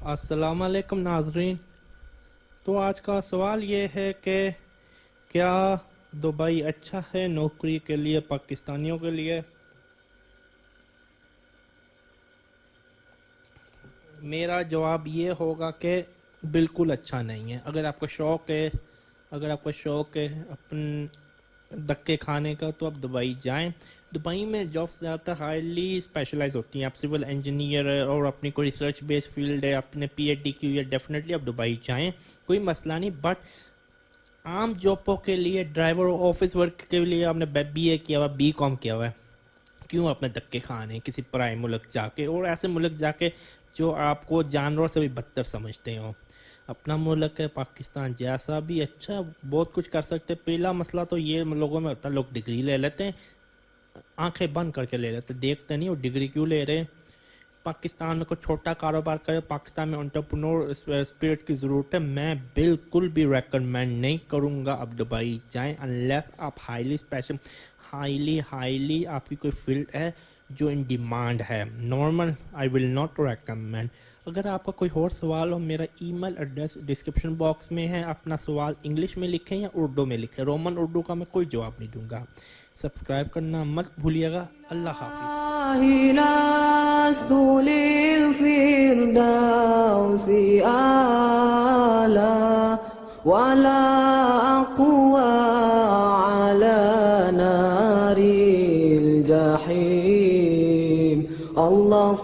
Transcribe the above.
السلام علیکم ناظرین. تو آج کا سوال یہ ہے کہ کیا دبئی اچھا ہے نوکری کے لیے پاکستانیوں کے لیے؟ میرا جواب یہ ہوگا کہ بالکل اچھا نہیں ہے. اگر آپ کو شوق ہے اپن دکے کھانے کا تو آپ دبئی جائیں. دبئی میں جابس زیادہ تر ہائیلی اسپیشلائز ہوتی ہیں. آپ سول انجینئر ہے اور اپنی کوئی ریسرچ بیس فیلڈ ہے, اپنے پی ایچ ڈی کی ہے, ڈیفینیٹلی آپ دبئی جائیں, کوئی مسئلہ نہیں. بٹ عام جابوں کے لیے, ڈرائیور آفس ورک کے لیے آپ نے بی اے کیا ہوا, بی کام کیا ہوا ہے, کیوں اپنے دکے کھانے کسی پرائے ملک جا کے, اور ایسے ملک جا کے جو آپ کو جانوروں سے بھی بدتر سمجھتے ہوں. اپنا ملک ہے پاکستان, جیسا بھی اچھا بہت کچھ کر سکتے. پہلا مسئلہ تو یہ لوگوں میں ہوتا ہے, لوگ ڈگری لے لیتے ہیں, آنکھیں بند کر کے لے لیتے, دیکھتے نہیں وہ ڈگری کیوں لے رہے ہیں. پاکستان میں کوئی چھوٹا کاروبار کرے, پاکستان میں انٹرپرنور اسپرٹ کی ضرورت ہے. میں بالکل بھی ریکمینڈ نہیں کروں گا آپ دبئی جائیں انلیس آپ ہائیلی آپ کی کوئی فیلڈ ہے جو ان ڈیمانڈ ہے. Normal I will not recommend. اگر آپ کا کوئی اور سوال ہو, میرا ای میل ایڈریس ڈسکرپشن باکس میں ہے. اپنا سوال انگلش میں لکھیں یا اردو میں لکھیں, رومن اردو کا میں کوئی جواب نہیں دوں گا. سبسکرائب کرنا مت بھولیے گا. اللہ حافظ. لست للفردوس آلا ولا أقوى على نار الجحيم الله